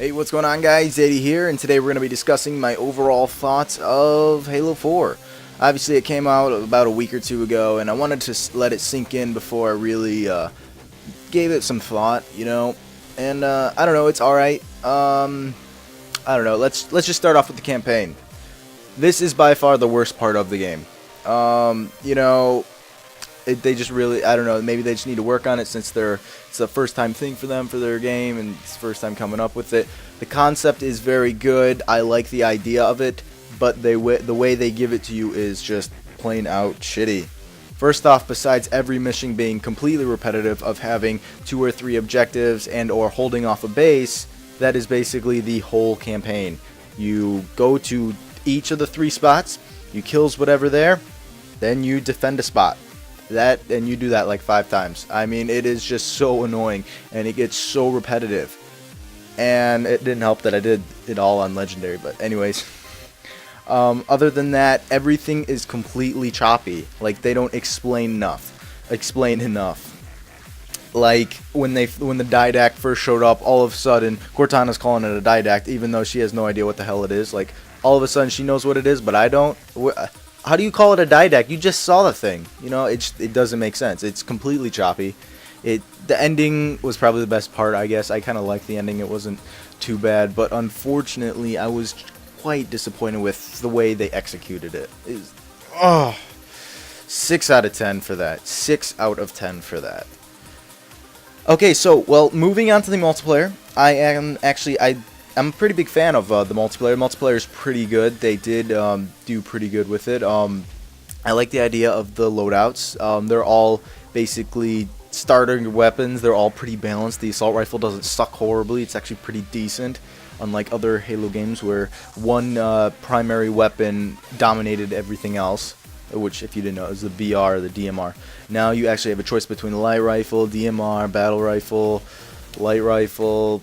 Hey, what's going on, guys? Eddie here, and today we're going to be discussing my overall thoughts of Halo 4. Obviously, it came out about a week or two ago, and I wanted to let it sink in before I really gave it some thought, And I don't know, it's alright. I don't know. Let's just start off with the campaign. This is by far the worst part of the game. They just really, I don't know, maybe they just need to work on it since it's a first time thing for them for their game and it's the first time coming up with it. The concept is very good. I like the idea of it, but the way they give it to you is just plain out shitty. First off, besides every mission being completely repetitive of having 2 or 3 objectives and or holding off a base, that is basically the whole campaign. You go to each of the 3 spots, you kills whatever there, then you defend a spot. And you do that like 5 times. I mean, it is just so annoying, and it gets so repetitive. And it didn't help that I did it all on Legendary, but anyways. Other than that, everything is completely choppy. Like, they don't explain enough. Like, when the Didact first showed up, all of a sudden, Cortana's calling it a Didact, even though she has no idea what the hell it is. Like, all of a sudden she knows what it is, but I don't. How do you call it a Didact? You just saw the thing. It doesn't make sense. It's completely choppy. The ending was probably the best part, I guess. I kind of liked the ending. It wasn't too bad, but unfortunately, I was quite disappointed with the way they executed it. 6 out of 10 for that. 6 out of 10 for that. Okay, so, well, moving on to the multiplayer. I'm a pretty big fan of the multiplayer. Multiplayer is pretty good. They did do pretty good with it. I like the idea of the loadouts. They're all basically starter weapons. They're all pretty balanced. The assault rifle doesn't suck horribly. It's actually pretty decent, unlike other Halo games where one primary weapon dominated everything else, which, if you didn't know, is the BR or the DMR. Now you actually have a choice between the light rifle, DMR, battle rifle, light rifle.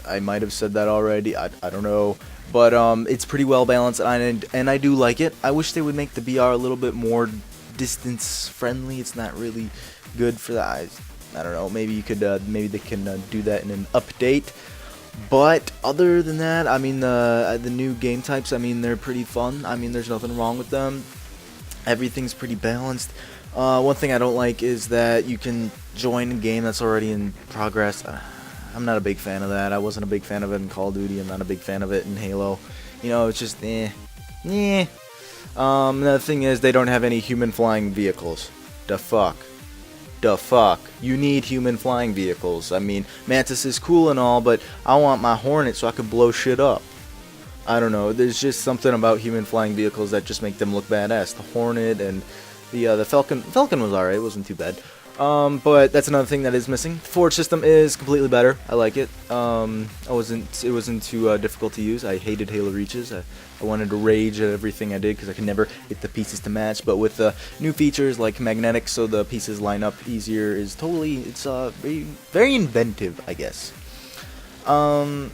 I might have said that already. I don't know. But it's pretty well balanced, and I do like it. I wish they would make the BR a little bit more distance friendly. It's not really good for the eyes. I don't know. Maybe they can do that in an update. But other than that, I mean, the new game types, I mean, they're pretty fun. I mean, there's nothing wrong with them. Everything's pretty balanced. One thing I don't like is that you can join a game that's already in progress. I'm not a big fan of that. I wasn't a big fan of it in Call of Duty. I'm not a big fan of it in Halo. It's just The thing is, they don't have any human flying vehicles. The fuck. You need human flying vehicles. I mean, Mantis is cool and all, but I want my Hornet so I can blow shit up. I don't know. There's just something about human flying vehicles that just make them look badass. The Hornet and the Falcon. Falcon was alright. It wasn't too bad. But that's another thing that is missing. The forge system is completely better. I like it. It wasn't too difficult to use. I hated Halo Reaches. I wanted to rage at everything I did because I could never get the pieces to match. But with new features like magnetic, so the pieces line up easier, it's very, very inventive, I guess. And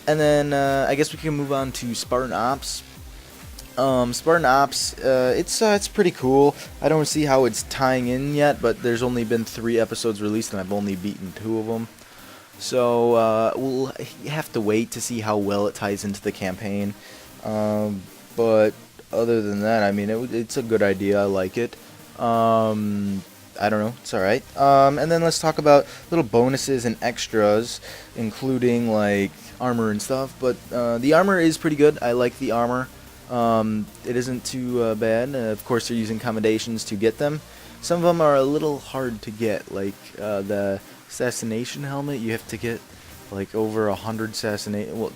then I guess we can move on to Spartan Ops. Spartan Ops, it's pretty cool. I don't see how it's tying in yet, but there's only been 3 episodes released, and I've only beaten 2 of them. So, we'll have to wait to see how well it ties into the campaign. But other than that, I mean, it's a good idea. I like it. I don't know. It's alright. And then let's talk about little bonuses and extras, including, like, armor and stuff. But the armor is pretty good. I like the armor. It isn't too bad. Of course, they're using commendations to get them. Some of them are a little hard to get, like the assassination helmet. You have to get like over 100 assassination. Well,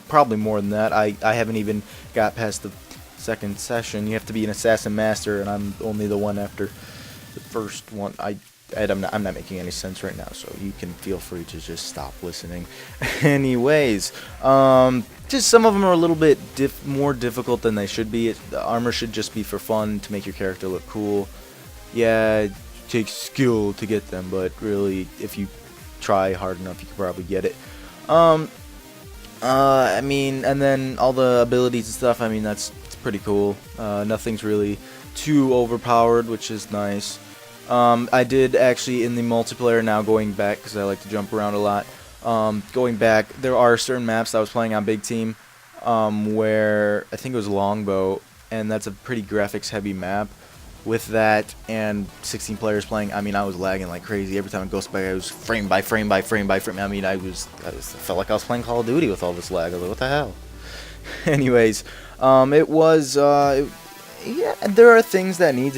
probably more than that. I haven't even got past the 2nd session. You have to be an assassin master, and I'm only the one after the first one. I'm not making any sense right now, so you can feel free to just stop listening. Anyways, just some of them are a little bit more difficult than they should be. The armor should just be for fun, to make your character look cool. Yeah, it takes skill to get them, but really, if you try hard enough, you can probably get it. I mean, and then all the abilities and stuff, I mean, it's pretty cool. Nothing's really too overpowered, which is nice. I did actually, in the multiplayer, now going back because I like to jump around a lot, Going back, there are certain maps that I was playing on Big Team, where I think it was Longbow, and that's a pretty graphics-heavy map. With that and 16 players playing, I mean, I was lagging like crazy. Every time I Ghost back, I was frame by frame by frame by frame. I mean, I felt like I was playing Call of Duty with all this lag. I was like, what the hell? Anyways, it was, yeah, there are things that need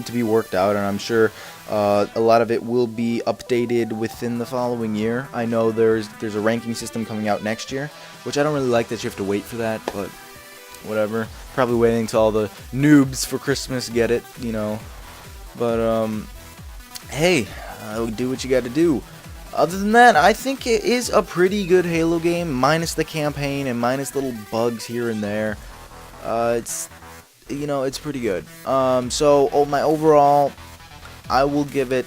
to be worked out, and I'm sure a lot of it will be updated within the following year. I know there's a ranking system coming out next year, which I don't really like that you have to wait for that, but whatever. Probably waiting until all the noobs for Christmas get it, you know. But hey, do what you got to do. Other than that, I think it is a pretty good Halo game, minus the campaign and minus little bugs here and there. It's, you know, it's pretty good. So my overall, I will give it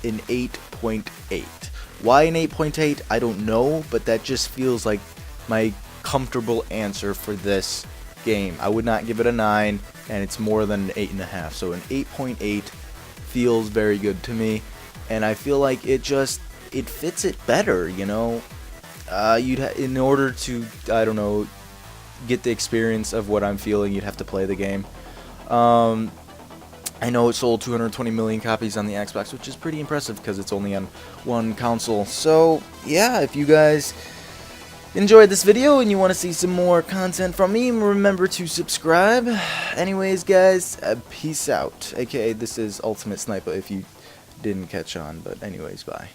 an 8.8. Why an 8.8? I don't know, but that just feels like my comfortable answer for this game. I would not give it a 9, and it's more than an 8.5. So an 8.8 feels very good to me, and I feel like it fits it better, you know. In order to, I don't know, get the experience of what I'm feeling, you'd have to play the game. I know it sold 220 million copies on the Xbox, which is pretty impressive because it's only on one console. So yeah, if you guys enjoyed this video and you want to see some more content from me, remember to subscribe. Anyways, guys, peace out. AKA, this is Ultimate Sniper if you didn't catch on, but anyways, bye.